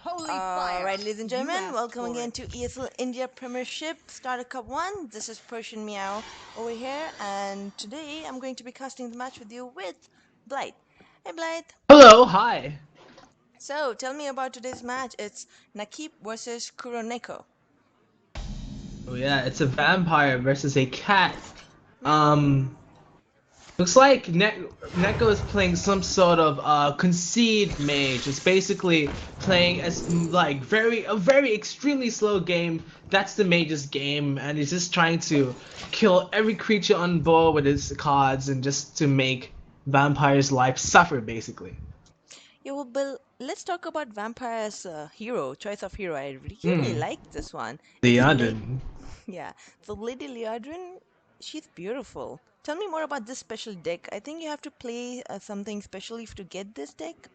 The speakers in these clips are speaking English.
Alright, ladies and gentlemen, welcome again to ESL India Premiership Starter Cup 1. This is Persian Meow over here, and today I'm going to be casting the match with you with Blythe. Hey Blythe. Hello, hi. So, tell me about today's match. It's Nakib versus KuroNeko. Oh yeah, it's a vampire versus a cat. Meow. Um, looks like Neko is playing some sort of concede mage. It's basically playing as like a very extremely slow game. That's the mage's game, and he's just trying to kill every creature on board with his cards and just to make vampire's life suffer basically. Yeah, well, Bill, let's talk about Vampire as a hero, choice of hero. I really Hmm. like this one. The It's other. Yeah, so Lady Leodrin, she's beautiful. Tell me more about this special deck. I think you have to play something specially to get this deck.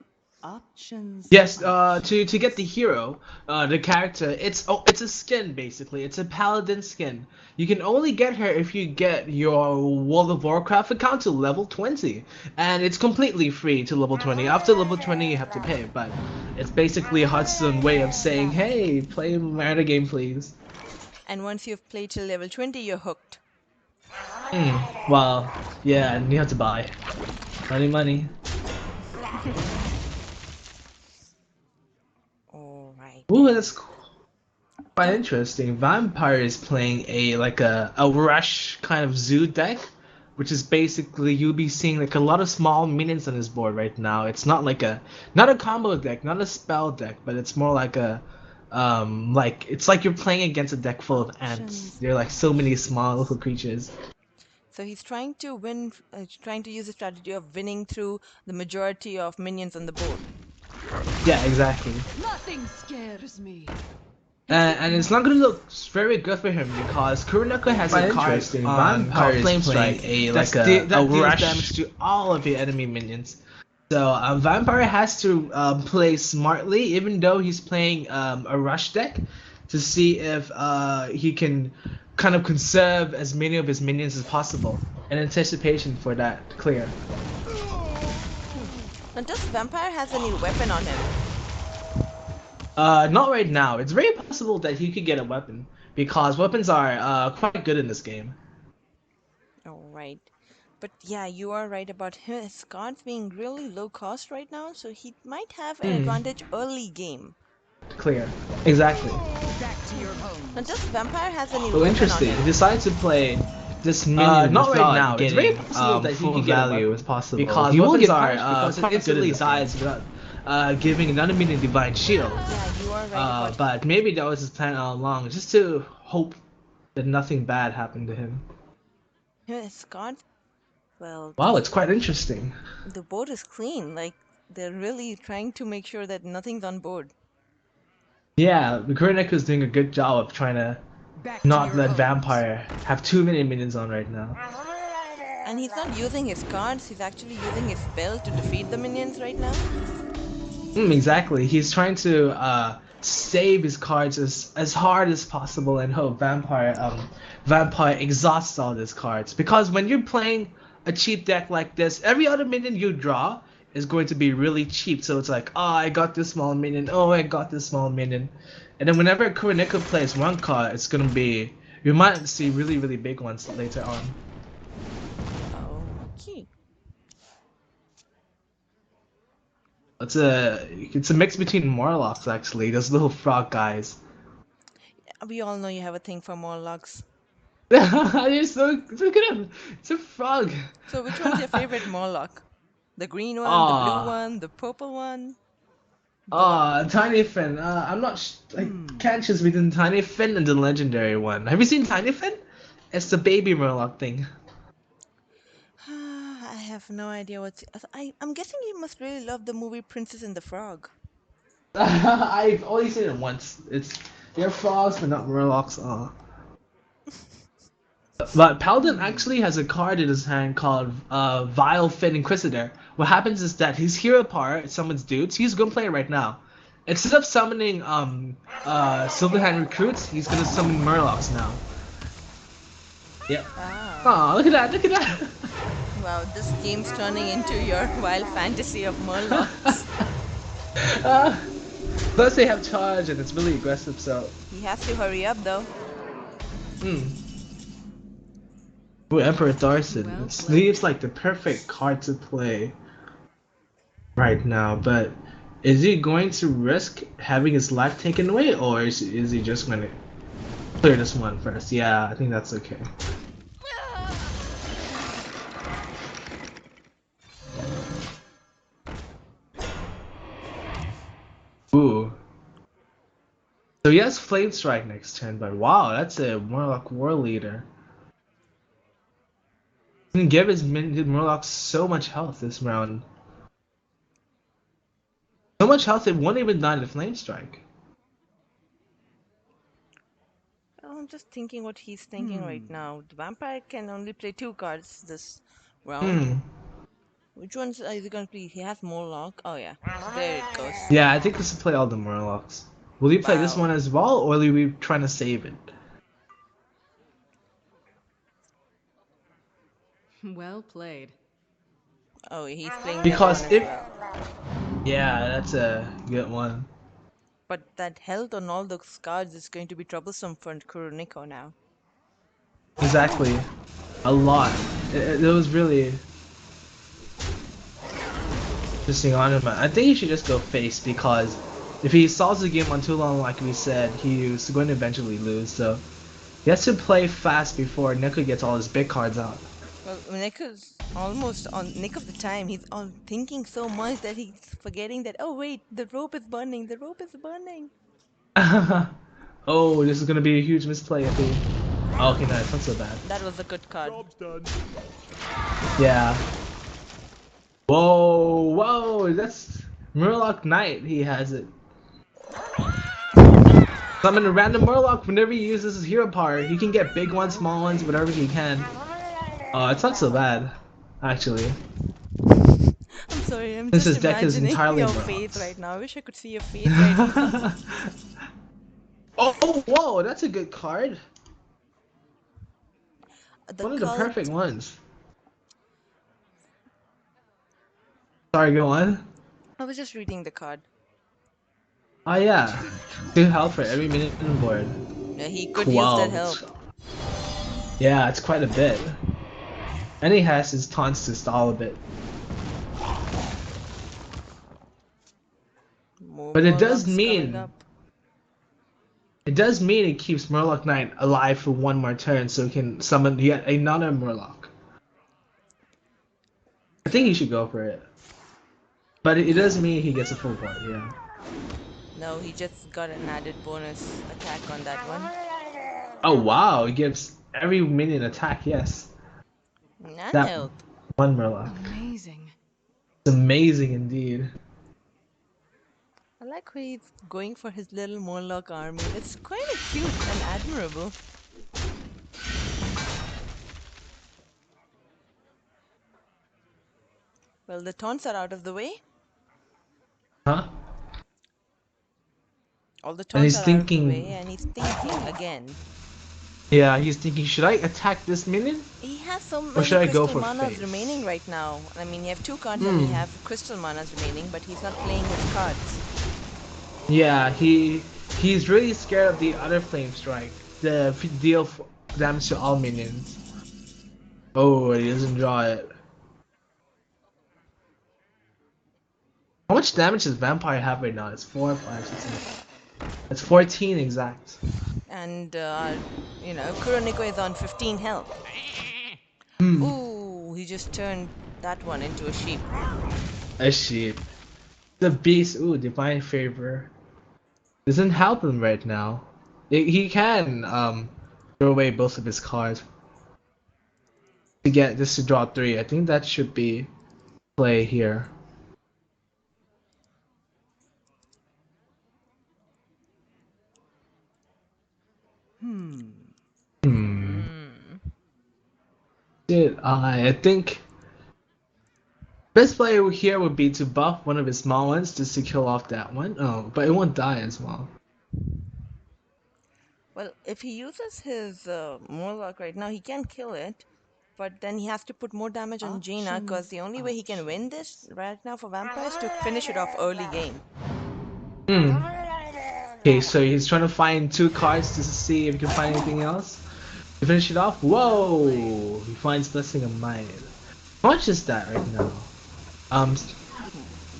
Yes, to get the hero, the character, it's a skin basically. It's a paladin skin. You can only get her if you get your World of Warcraft account to level 20, and it's completely free to level 20. After level 20, you have to pay, but it's basically Hudson's way of saying, "Hey, play Mariner game, please." And once you've played till level 20, you're hooked. Well, yeah, and you have to buy money, money. All right Ooh, then. that's quite Tell interesting. Vampire is playing a rush kind of zoo deck, which is basically you'll be seeing like a lot of small minions on his board right now. It's not a combo deck, not a spell deck, but it's more like a like it's like you're playing against a deck full of ants. options. They're like so many small little creatures. So he's trying to win, trying to use the strategy of winning through the majority of minions on the board. Yeah, exactly. And it's not gonna look very good for him because KuroNeko has a Quite card Mm. interesting. On Vampire called is Flame playing Strike that deals damage to all of your enemy minions. So Vampire has to play smartly, even though he's playing a rush deck, to see if he can kind of conserve as many of his minions as possible in anticipation for that clear. Now, does Vampire has any weapon on him? Not right now. It's very possible that he could get a weapon because weapons are quite good in this game. All right. But yeah, you are right about his cards being really low cost right now, so he might have an Hmm, advantage early game. clear. Exactly. Now, does Vampire has any Oh, weapon on interesting. him? He decided to play this minion Not right without now. It's very getting possible that he full could get a value as weapon possible. because He will weapons get are punished because it quite good in instantly this game. dies without giving another minion divine shield. Yeah, you are right about But maybe that was his plan all along, just to hope that nothing bad happened to him. his cards. Well, Wow, it's quite interesting. the board is clean. Like they're really trying to make sure that nothing's on board. Yeah, the KuroNeko is doing a good job of trying to not let Vampire have too many minions on right now. And he's not using his cards, he's actually using his spell to defeat the minions right now. Exactly. He's trying to save his cards as hard as possible and hope Vampire exhausts all his cards. Because when you're playing a cheap deck like this, every other minion you draw is going to be really cheap. So it's like, oh, I got this small minion. Oh, I got this small minion. And then whenever KuroNeko plays one card, it's gonna be you might see really big ones later on. Okay. It's a mix between Morlocks actually. Those little frog guys. We all know you have a thing for Morlocks. You're so good at it's a frog. So which one's your favorite Morlock? The green one, the blue Ah, one, the purple one? The one. Tiny Fin. I'm not. I can't choose between Tiny Fin and the legendary one. Have you seen Tiny Fin? It's the baby Murloc thing. I have no idea what's. I'm guessing you must really love the movie Princess and the Frog. I've only seen it once. They're frogs, but not Murlocs. But Paladin actually has a card in his hand called Vile Fin Inquisitor. What happens is that his hero power summons dudes. He's gonna play it right now. Instead of summoning Silverhand recruits, he's gonna summon Murlocs now. Yep. Ah. Aw, look at that, look at that. Wow, this game's turning into your wild fantasy of Murlocs. uh, Plus they have charge and it's really aggressive, so. He has to hurry up though. Hmm. Ooh, Emperor Tharson. Well This played. leaves like the perfect card to play right now, but is he going to risk having his life taken away, or is he just going to clear this one first? Yeah, I think that's okay. Ooh. So he has Flame Strike next turn, but wow, that's a Murloc War Leader. He can give his Murloc so much health this round. So much health it won't even die to Flame Strike. Oh, I'm just thinking what he's thinking right now. The vampire can only play 2 cards this round. Hmm. Which ones is he gonna play? He has more luck. Oh yeah, there it goes. Yeah, I think this will play all the Murlocs. Will he play this Wow. one as well, or will he be trying to save it? Well played. Oh, he's playing the other one Because as if well. yeah, that's a good one. But that health on all those cards is going to be troublesome for KuroNeko now. Exactly. A lot. It was really interesting on him. I think he should just go face because if he stalls the game on too long, like we said, he's going to eventually lose. So he has to play fast before Neko gets all his big cards out. Well, Neko's almost on nick of the time. He's on thinking so much that he's forgetting that. Oh wait, the rope is burning. The rope is burning. Oh, this is gonna be a huge misplay if he. Oh, okay, no, it's not so bad. That was a good card. Yeah. Whoa, whoa, that's Murloc Knight. He has it. Summon a random Murloc whenever he uses his hero power. He can get big ones, small ones, whatever he can. Oh, it's not so bad, actually. I'm sorry, I'm Since just his deck is imagining entirely your face Murlocs. right now. I wish I could see your face right now. Oh, whoa, that's a good card. The One of the cult. perfect ones. Sorry, go on. I was just reading the card. Oh, yeah. 2 health for every minute on board. Yeah, he could use that 12. help. Yeah, it's quite a bit. And he has his taunts to stall a bit. More But Murlocs coming up. it does mean it keeps Murloc Knight alive for one more turn so he can summon yet another Murloc. I think he should go for it. But it does mean he gets a full board, yeah. No, he just got an added bonus attack on that one. Oh wow, it gives every minion attack, yes. And That health. one Murloc. Amazing. It's amazing indeed. I like where he's going for his little Murloc army. That's quite cute and admirable. Well, the taunts are out of the way. Huh? All the And taunts he's are out of the way, thinking, and he's thinking again. yeah, he's thinking, should I attack this minion? He has so Or many should I go crystal for manas face? remaining right now. I mean, you have 2 cards and you Hmm. have crystal manas remaining, but he's not playing his cards. Yeah, he's really scared of the other flame strike. The deal damage to all minions. Oh, he doesn't draw it. How much damage does Vampire have right now? It's 4, 5, 6, 7. It's 14 exact. And, KuroNeko is on 15 health. Hmm. Ooh, he just turned that one into a sheep. A sheep. The beast. Ooh, divine favor. Doesn't help him right now. He can throw away both of his cards to get this to draw 3. I think that should be play here. Hmm. Hmm. Hmm. Did I think best play here would be to buff one of his small ones just to kill off that one. Oh, but it won't die as well. Well, if he uses his Murloc right now, he can kill it, but then he has to put more damage on Jaina because Options, the only way he can win this options. right now for Vampire is to finish it off early game. Hmm. Okay, so he's trying to find two cards to see if he can find anything else. To finish it off, whoa! He finds Blessing of Might. How much is that right now? Um,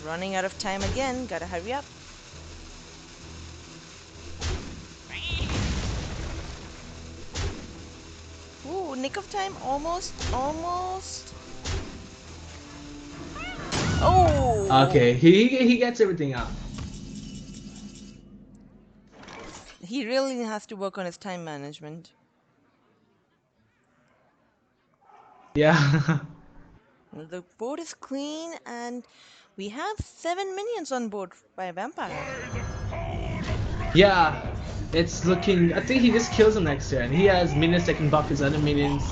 Running out of time again. Gotta hurry up. Ooh, nick of time. Almost. Almost. Oh! okay, he gets everything out. He really has to work on his time management. Yeah. The board is clean, and we have 7 minions on board by Vampire. Yeah, it's looking. I think he just kills him next turn. He has minions that can buff his other minions,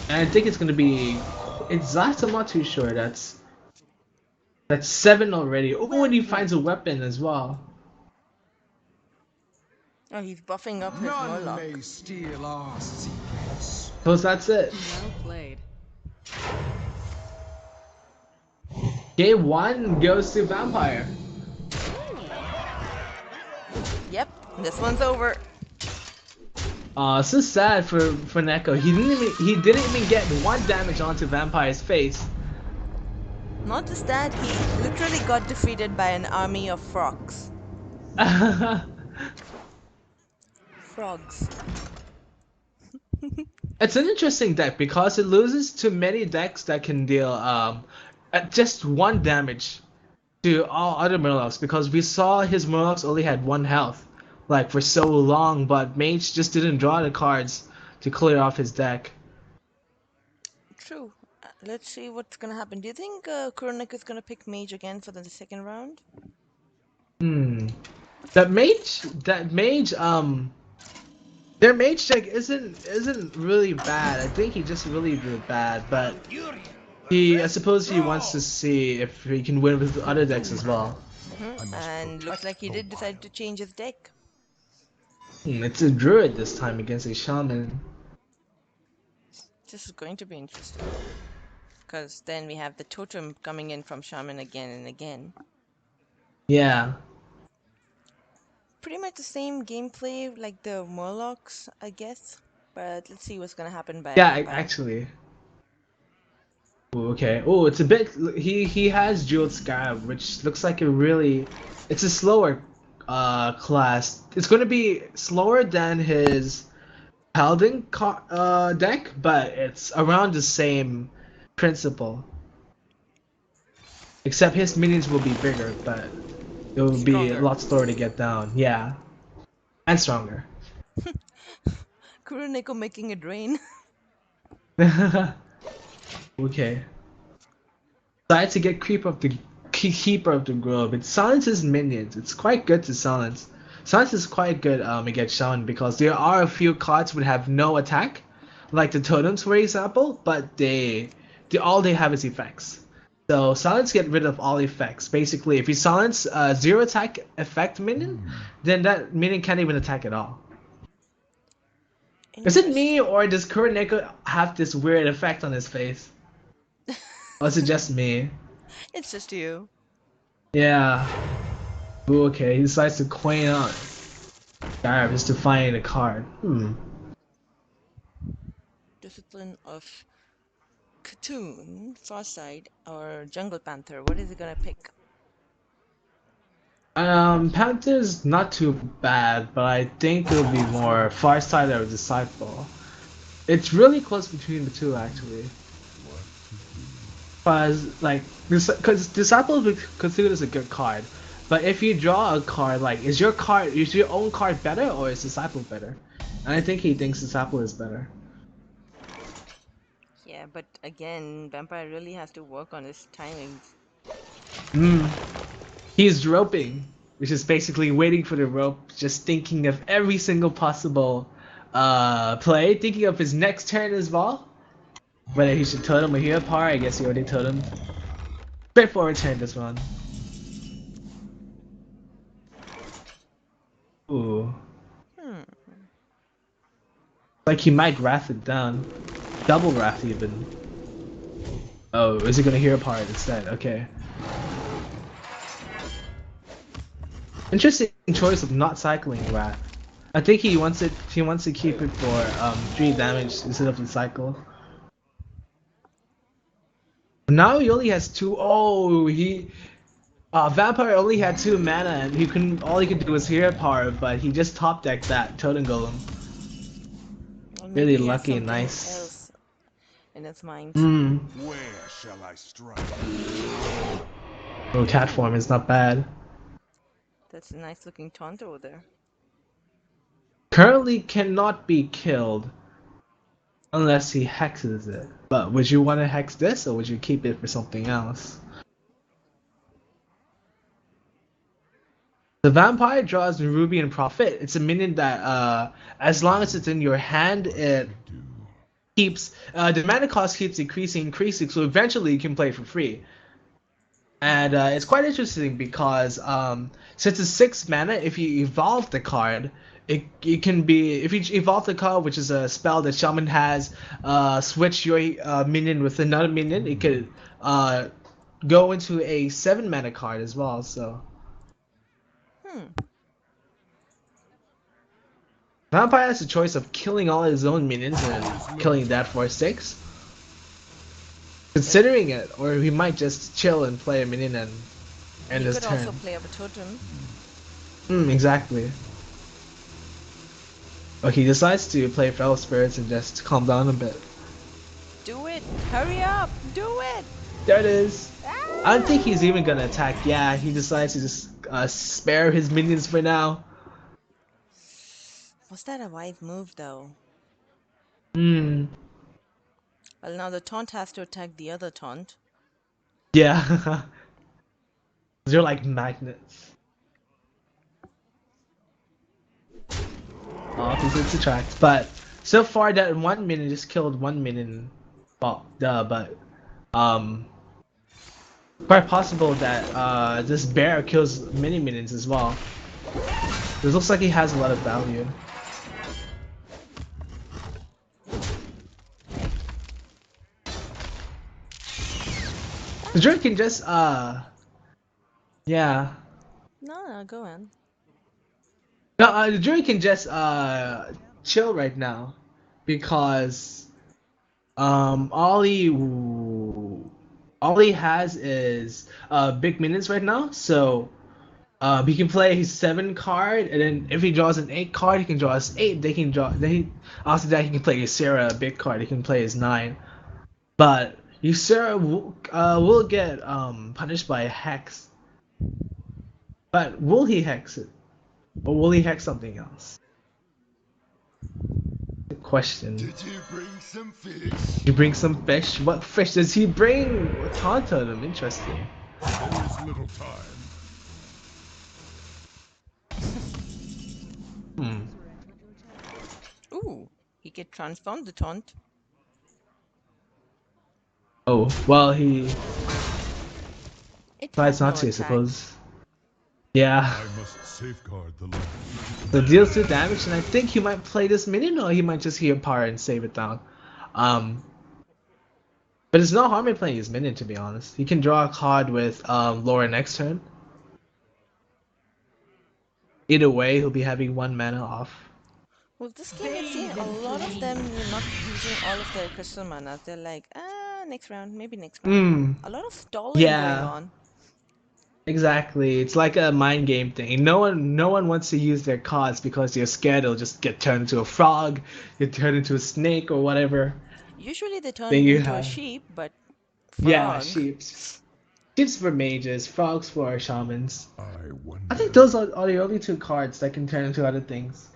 and I think it's gonna be. Exact. I'm not too sure. That's 7 already. Oh, and he finds a weapon as well. Oh, he's buffing up his None Murloc. may steal our secrets. So that's it. Well played. Game 1 goes to Vampire. Yep, this one's over. So sad for Neko. He didn't even get 1 damage onto Vampire's face. Not just that, he literally got defeated by an army of frogs. Frogs. It's an interesting deck because it loses to many decks that can deal at just 1 damage to all other Murlocs, because we saw his Murlocs only had 1 health like for so long, but Mage just didn't draw the cards to clear off his deck. True. Let's see what's gonna happen. Do you think KuroNeko is gonna pick Mage again for the second round? Hmm. That mage their mage deck isn't really bad. I think he just really did bad, but I suppose he wants to see if he can win with other decks as well. And looks like he did decide to change his deck. It's a druid this time against a shaman. This is going to be interesting. Because then we have the totem coming in from Shaman again and again. Yeah. Pretty much the same gameplay like the Murlocs, I guess. But let's see what's gonna happen by Yeah, Vampire. actually. Ooh, okay. Oh, it's a bit. He has Jeweled Scarab, which looks like a really. It's a slower class. It's going to be slower than his Paladin deck, but it's around the same principle. Except his minions will be bigger, but it will be a Stronger. lot slower to get down. Yeah, and stronger. KuroNeko making it rain. Okay. Decide to get Keeper of the Grove. It silences minions. It's quite good to silence. Silence is quite good against Shaman because there are a few cards would have no attack, like the totems for example, but they all they have is effects. So silence get rid of all effects. Basically, if you silence a zero attack effect minion, then that minion can't even attack at all. Is it me Interesting. or does KuroNeko have this weird effect on his face? Or is it just me? It's just you. Yeah. Ooh, okay, he decides to coin out Garb just to find a card. Discipline of Khatoon, Farsight, or Jungle Panther. What is he gonna pick? Panther's not too bad, but I think it'll be more Farsight or Disciple. It's really close between the two, actually. Because Disciple would be considered as a good card, but if you draw a card, like, is your own card better or is Disciple better? And I think he thinks Disciple is better. Yeah, but again, Vampire really has to work on his timings. Hmm. He's roping, which is basically waiting for the rope, just thinking of every single possible play, thinking of his next turn as well. Whether he should totem or heal par, I guess he already totemed. Straightforward turn this one. Ooh. Hmm. Like he might wrath it down. Double wrath even. Oh, is he gonna heal par instead? Okay. Interesting choice of not cycling Wrath. I think he wants it. He wants to keep it for 3 damage instead of the cycle. Now he only has two. Oh, he Vampire only had 2 mana and he couldn't. All he could do was hero power, but he just top decked that Totem Golem. Or Really maybe he has lucky and something nice. else in his mind. Hmm. Where shall I strike? Oh, cat Ooh, form is not bad. that's a nice looking taunt over there. Currently cannot be killed unless he hexes it. But would you want to hex this or would you keep it for something else? The vampire draws Ruby and Prophet. It's a minion that as long as it's in your hand, it keeps the mana cost keeps increasing, so eventually you can play it for free. And it's Nice. quite interesting because since it's 6 mana, if you evolve the card, it can be if you evolve the card, which is a spell that Shaman has, switch your minion with another minion, it could go into a 7 mana card as well. So Hmm. Vampire has a choice of killing all his own minions and killing that for 6, But considering it, or he might just chill and play a minion and end he his could also turn. play up a totem. Exactly. But he decides to play Fellow Spirits and just calm down a bit. Do it! Hurry up! Do it! There it is. I don't think he's Ah! even gonna attack. Yeah, he decides to just spare his minions for now. Was that a wise move though? Hmm. Well, now the taunt has to attack the other taunt. Yeah. They're like magnets. Opposites attract. But so far that 1 minion just killed 1 minion. Well, duh, but um quite possible that this bear kills many minions as well. This looks like he has a lot of value. The druid can just yeah. No, no, go on. No, the druid can just chill right now because all he has is big minions right now. So he can play his 7 card, and then if he draws an 8 card, he can draw his 8. They can draw. Then after that he can play his Sarah a big card. He can play his 9. But Ysera will get punished by a hex. But will he hex it? Or will he hex something else? Good question. Did you bring some fish? He brings some fish. What fish does he bring? Tauntaun. Interesting. There is little time. Hmm. Ooh, he could transform the taunt. Oh, well, he It decides has not no to, I attack. suppose. Yeah. I must safeguard the land. So deals 2 damage, and I think he might play this minion, or he might just heal power and save it down. Um, but it's no harm in playing his minion, to be honest. He can draw a card with Laura next turn. Either way, he'll be having 1 mana off. Well, this game I've seen a lot of them not using all of their crystal mana. They're like, next round, maybe next round. Hmm. A lot of stalling going Yeah. on. Exactly. It's like a mind game thing. No one wants to use their cards because they're scared they'll just get turned into a frog, get turned into a snake or whatever. Usually they turn Then you into a have sheep, but yeah, frog. sheeps. Sheeps for mages, frogs for shamans. I I think wonder. those are the only 2 cards that can turn into other things.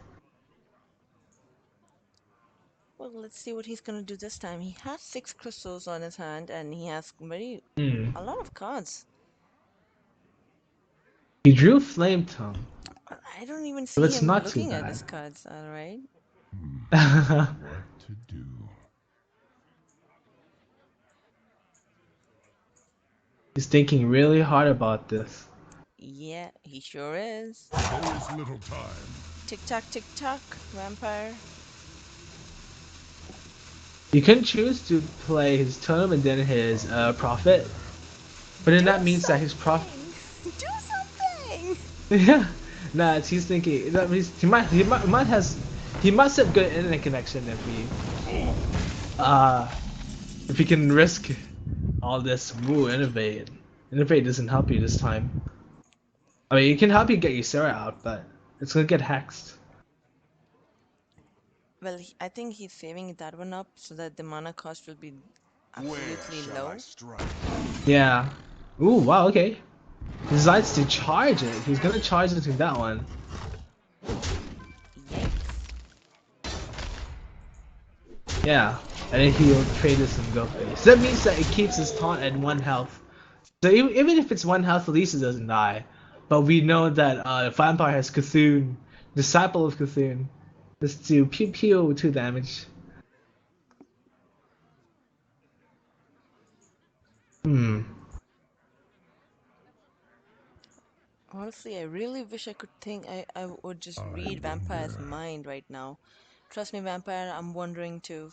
Well, let's see what he's gonna do this time. He has 6 crystals on his hand, and he has Hmm. a lot of cards. He drew Flame Tongue, I don't even but see it's him not too looking at his bad. cards. All right. What to do? He's thinking really hard about this. Yeah, he sure is. There is little time. Tick tock, vampire. You can choose to play his Totem and then his Prophet, but then Do that means that his Prophet. something! Do something! Yeah. Nah, he's thinking that he must have good internet connection if we can risk all this. Woo, innovate. Innovate doesn't help you this time. I mean, it can help you get your Sarah out, but it's gonna get hexed. Well, I think he's saving that one up so that the mana cost will be Where absolutely shall I low. strike? Yeah. Ooh, wow, okay. He decides to charge it. He's gonna charge into that one. Yikes. Yeah. And then he'll trade this and go face. That means that it keeps his taunt at 1 health. So even if it's 1 health, at least it doesn't die. But we know that Vampire has Cthulhu, Disciple of Cthulhu. Just to pew pew 2 damage. Hmm. Honestly, I really wish I could think I would just I read Vampire's wonder. mind right now. Trust me, Vampire, I'm wondering too.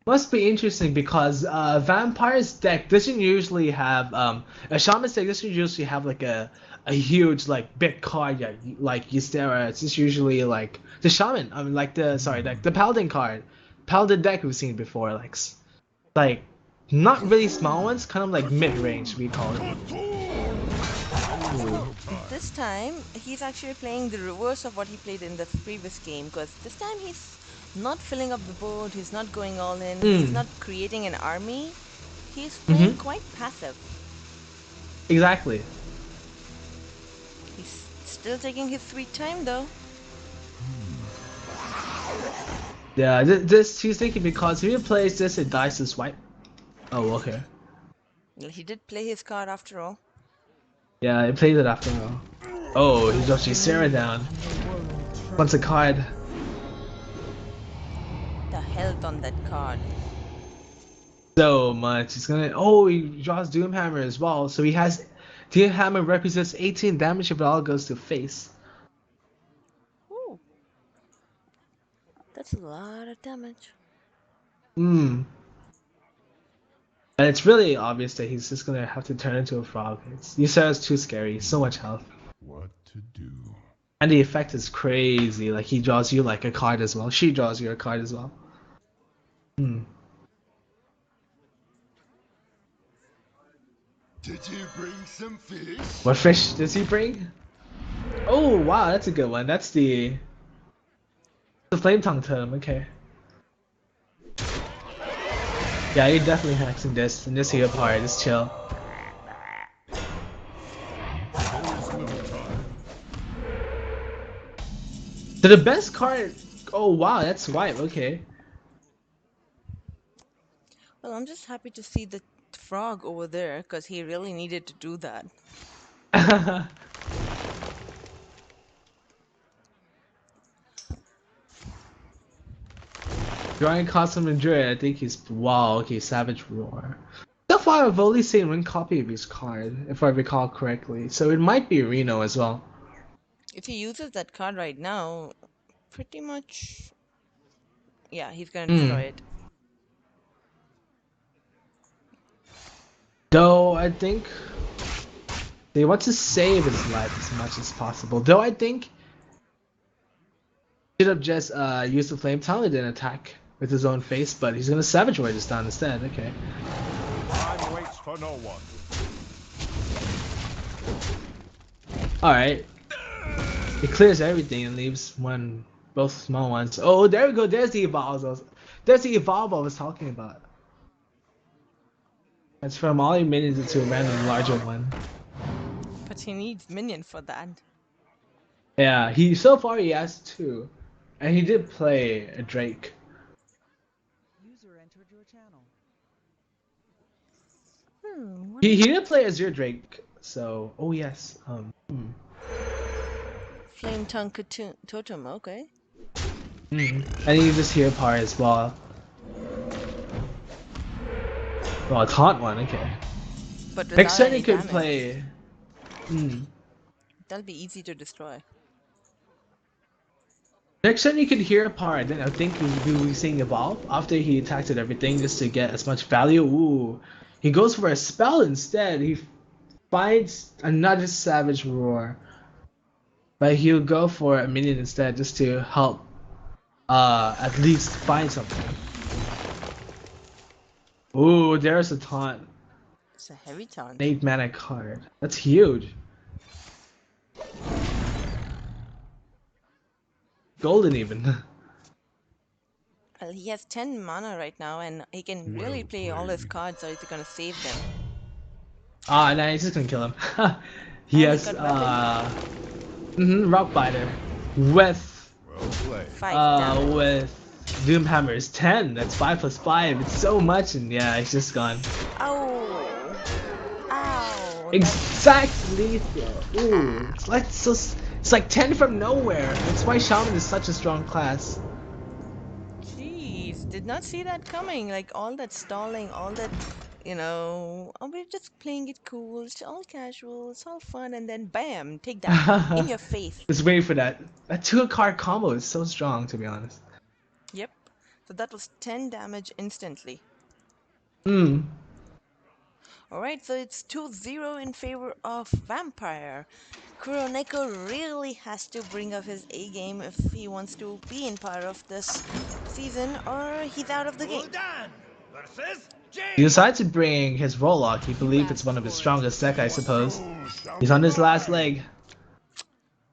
Must be interesting because Vampire's deck doesn't usually have a Shaman's deck doesn't usually have like a huge like big card like Ystera. It's just usually like the Shaman. I mean like the Paladin card, Paladin deck we've seen before like not really small ones, kind of like mid range we call it. There is Ooh. Well, little time. this time he's actually playing the reverse of what he played in the previous game because this time he's not filling up the board, he's not going all in, he's Mm. not creating an army, he's playing Mhm. quite passive. Exactly. He's still taking his sweet time though. Yeah. This he's thinking because if he plays this, it dies to swipe. Oh okay. Well, he did play his card after all. Yeah, he plays it after all. Oh, he drops Ysera down. Wants a card. The health on that card. So much. He's gonna. Oh, he draws Doomhammer as well. So he has. Doomhammer represents 18 damage if it all goes to face. Ooh, that's a lot of damage. Hmm. And it's really obvious that he's just gonna have to turn into a frog. Ysera's too scary. So much health. What to do? And the effect is crazy. Like he draws you like a card as well. She draws you a card as well. Hmm. Did you bring some fish? What fish does he bring? Oh wow, that's a good one. That's the flame tongue term. Okay. Yeah, you're definitely hexing this and this here part. Just chill. There is little time. So the best card. Oh wow, that's white. Okay. Well, I'm just happy to see the frog over there because he really needed to do that. Drawing Cosm and Druid, I think he's wow. Okay, Savage Roar. So far, I've only seen one copy of his card, if I recall correctly. So it might be Reno as well. If he uses that card right now, pretty much, yeah, he's gonna destroy Hmm. it. Though I think they want to save his life as much as possible. Though I think he should have just used the Flame Tongue and then attack with his own face, but he's gonna Savage Roar this down instead. Okay. Time waits for no one. All right. It clears everything and leaves both small ones. Oh, there we go. There's the evolve. There's the evolve I was talking about. It's from all your minions into a random larger one. But he needs minion for that. Yeah, he so far he has two, and he did play a Drake. User entered your channel. What He is did play Azure Drake. So oh yes. Flame Tongue Totem? Okay. And he just hear part as well. Well, a taunt one. Okay. But Next without turn he any could damage. play. Hmm. That'll be easy to destroy. Next turn you could hear a part. Then I think we'll be seeing evolve after he attacks at everything just to get as much value. Ooh, he goes for a spell instead. finds another savage roar, but he'll go for a minion instead just to help at least find something. Ooh, there's a taunt. It's a heavy An taunt. 8 mana card. That's huge. Golden even. Well, he has 10 mana right now, and he can really Well play all his played. cards, or is he gonna save them? Ah, nah, he's just gonna kill him. He And he has got weapon, Rock Biter with Well played. 5 damage. Doomhammer's 10. That's 5 plus 5. It's so much, and yeah, he's just gone. Oh, ow, that, Exact lethal. Ooh, ah. it's like 10 from nowhere. That's why Shaman is such a strong class. Jeez, did not see that coming. Like all that stalling, all that, oh, we're just playing it cool. It's all casual. It's all fun, and then bam, take that in your face. Just waiting for that. That 2 card combo is so strong, to be honest. Yep. So that was 10 damage instantly. Hmm. All right, so it's 2-0 in favor of Vampire. KuroNeko really has to bring up his A game if he wants to be in part of this season, or he's out of the game. He decided to bring his Rollock. He You believes it's asked one of his for it. strongest deck, I What suppose. souls shall He's on his last survive? leg.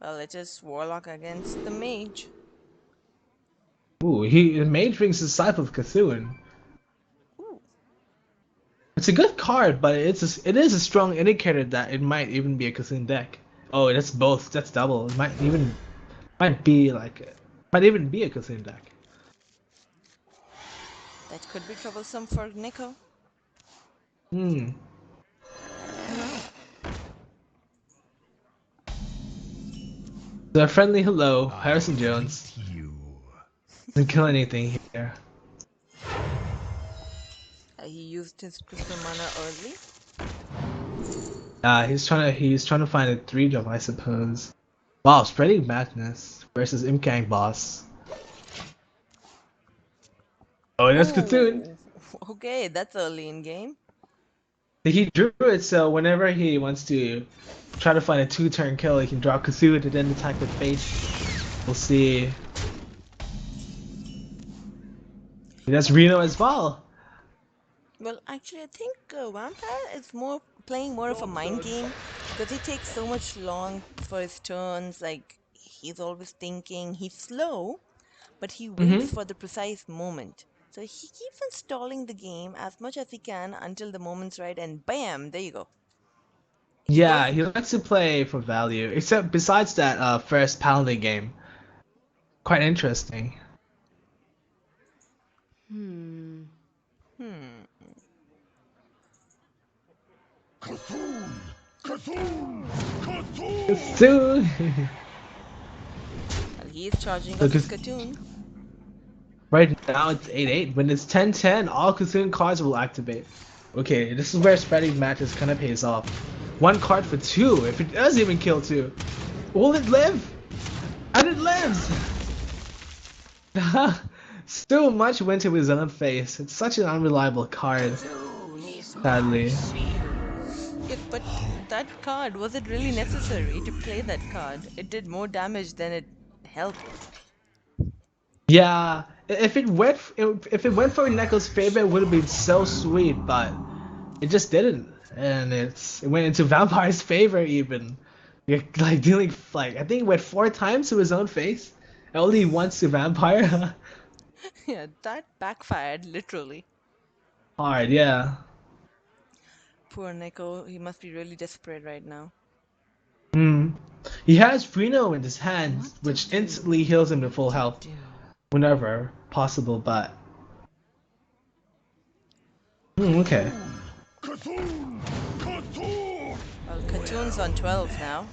Well, it is Warlock against the Mage. Ooh, the Mage brings Disciple of Cthulhu. Ooh. It's a good card, but it is a strong indicator that it might even be a Cthulhu deck. Oh, that's both. That's double. It might be might even be a Cthulhu deck. That could be troublesome for Neko. Hmm. So a friendly hello, I Harrison Jones. greet you. Doesn't kill anything here. He used his crystal mana early. He's trying to find a 3 drop, I suppose. Wow, spreading madness versus Imkang boss. Oh, that's Cthulhu. Ooh, okay, that's early in game. He drew it so whenever he wants to try to find a 2-turn kill, he can draw Cthulhu and then attack with face. We'll see. That's Reno as well. Well, actually, I think Vampire is more playing more of a mind game because he takes so much long for his turns. Like he's always thinking. He's slow, but he waits Mm-hmm. for the precise moment. So he keeps on stalling the game as much as he can until the moment's right, and bam, there you go. He Yeah, goes. he likes to play for value. Except besides that first pounding game. Quite interesting. Hmm. Hmm. Cthulhu! Cthulhu! Cthulhu! Cthulhu! Well, he is charging So up his cartoon. right now it's 8-8. When it's 10-10, all Cthulhu cards will activate. Okay, this is where spreading matches kind of pays off. 1 card for 2. If it does even kill 2, will it live? And it lives! So much went to his own face. It's such an unreliable card, sadly. Yes, but that card, was it really necessary to play that card? It did more damage than it helped. Yeah, if it went for Neko's favor, it would have been so sweet, but it just didn't, and it went into Vampire's favor even. Like dealing like I think it went 4 times to his own face, only once to Vampire. Yeah, that backfired literally. Hard, yeah. Poor Neko, he must be really desperate right now. Hmm. He has Reno in his What hands, to which do? instantly heals him to What full to health do? whenever possible. But okay. Cthulhu! Cthulhu! Cthulhu! Well, Katoon's on 12 now.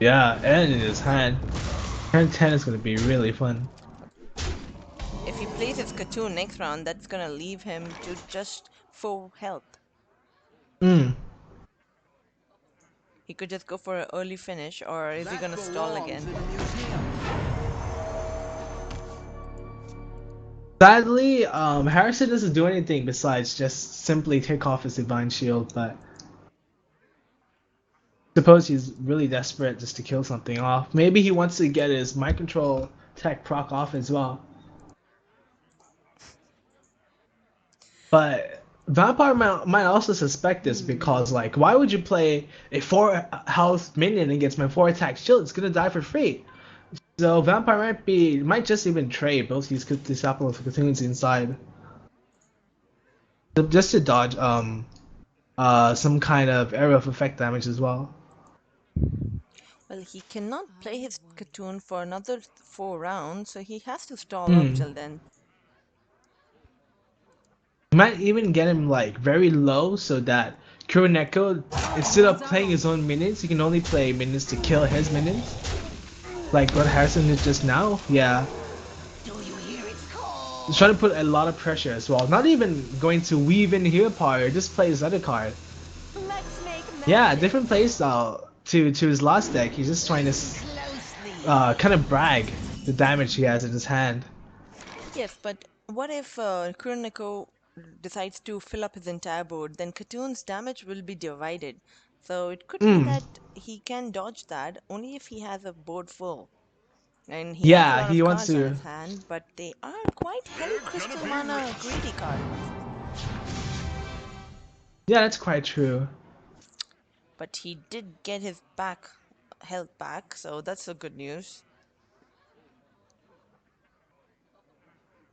Yeah, and in his hand. Turn 10 is gonna be really fun. If he plays his Katoon next round, that's gonna leave him to just full health. Hmm. He could just go for an early finish, or is he That gonna stall belongs again? in a museum. Sadly, Harrison doesn't do anything besides just simply take off his divine shield, but Suppose he's really desperate just to kill something off. Maybe he wants to get his mind control tech proc off as well. But Vampire might also suspect this because, like, why would you play a 4 health minion against my 4 attack shield? It's gonna die for free. So Vampire might just even trade both these apple of Cthulhu's inside just to dodge some kind of area of effect damage as well. Well, he cannot play his Cocoon for another 4 rounds, so he has to stall up Hmm. till then. Might even get him like very low so that KuroNeko, instead of playing his own minions, he can only play minions to kill his minions. Like what Harrison did just now. Yeah. He's trying to put a lot of pressure as well. Not even going to weave in here part, just play his other card. Yeah, different playstyle to his last deck. He's just trying to kind of brag the damage he has in his hand. Yes, but what if KuroNeko decides to fill up his entire board? Then Katoon's damage will be divided. So it could be Mm. that he can dodge that only if he has a board full. And he has a Yeah, lot he of wants cards on to. his hand, but they are quite heavy crystal mana greedy cards. Yeah, that's quite true. But he did get his back health back, so that's a good news.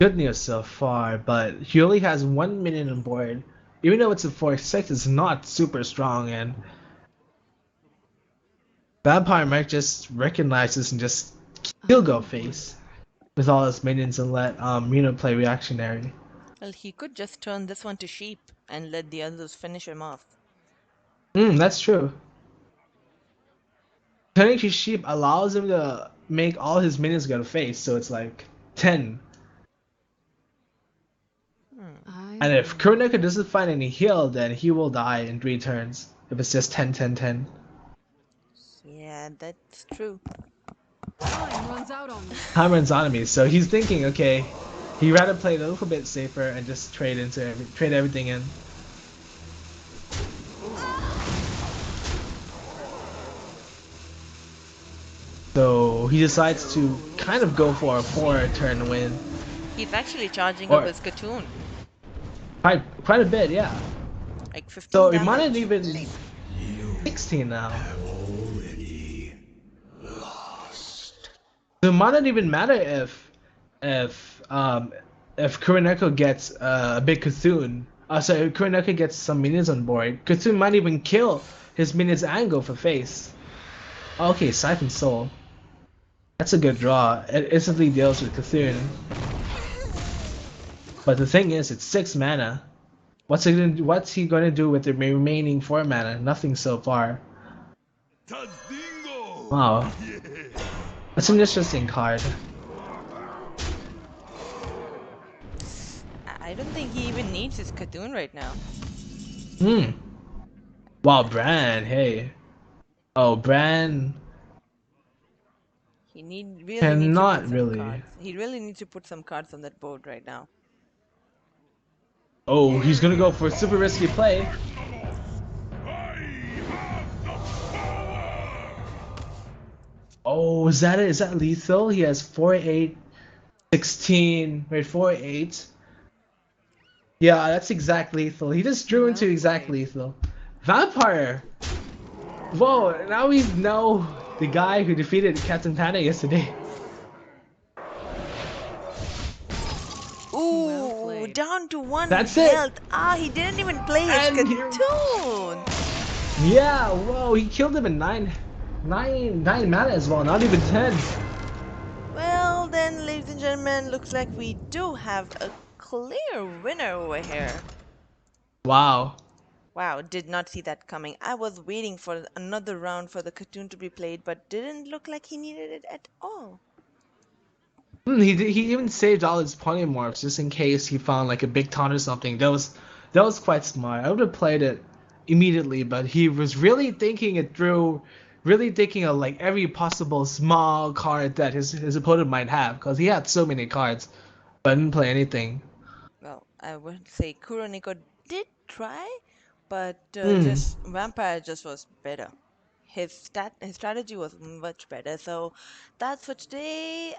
Good news so far, but he only has 1 minute on board. Even though it's a 4/6, it's not super strong, and Vampire might just recognize this and just kill Go Face with all his minions and let play reactionary. Well, he could just turn this one to sheep and let the others finish him off. That's true. Turning to sheep allows him to make all his minions go to face, so it's like 10. Hmm. And if KuroNeko doesn't find any heal, then he will die in 3 turns. If it's just 10, 10, 10. Yeah, that's true. Time runs on me, so he's thinking, okay, he'd rather play a little bit safer and just trade everything in. So he decides to kind of go for a 4 turn win, He's actually charging up or his Katoon, quite a bit, yeah. like 15 So it might not damage. even 16 now. So it might not even matter if um if KuroNeko gets a big Cthulhu. So if KuroNeko gets some minions on board, Cthulhu might even kill his minions and go for face. Okay, Siphon Soul. That's a good draw. It instantly deals with Cthulhu. But the thing is, it's 6 mana. What's he gonna do with the remaining 4 mana? Nothing so far. Wow. That's an interesting card. I don't think he even needs his Katoon right now. Hmm. Wow, Bran, hey. Oh, Bran Really needs to put cannot some really. cards. He really needs to put some cards on that board right now. Oh, he's gonna go for a super risky play. Oh, is that it? Is that lethal? He has 4, 8, 16. Wait, 4, 8. Yeah, that's exact lethal. He just drew into exact lethal. Vampire! Whoa, now we know the guy who defeated Captain Panda yesterday. Ooh, down to one That's it! health. Ah, he didn't even play his And here. Katoon. Yeah, whoa, he killed him in 9 mana as well, not even 10. Well, then, ladies and gentlemen, looks like we do have a clear winner over here. Wow. Wow, did not see that coming. I was waiting for another round for the Katoon to be played, but didn't look like he needed it at all. He even saved all his polymorphs just in case he found like a big taunt or something. That was quite smart. I would have played it immediately, but he was really thinking it through, really thinking of like every possible small card that his opponent might have, because he had so many cards, but didn't play anything. Well, I would say KuroNeko did try, but Hmm. just Vampire just was better. his strategy was much better. So that's for today.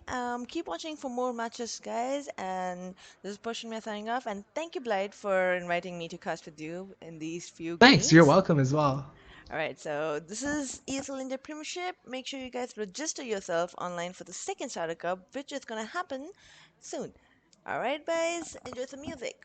Keep watching for more matches, guys. And this is Pushing Me signing off. And thank you, Blight, for inviting me to cast with you in these few Thanks, you're games. welcome as well. All right, so this is ESL India Premiership. Make sure you guys register yourself online for the second Starter Cup, which is gonna happen soon. All right, guys, enjoy some music.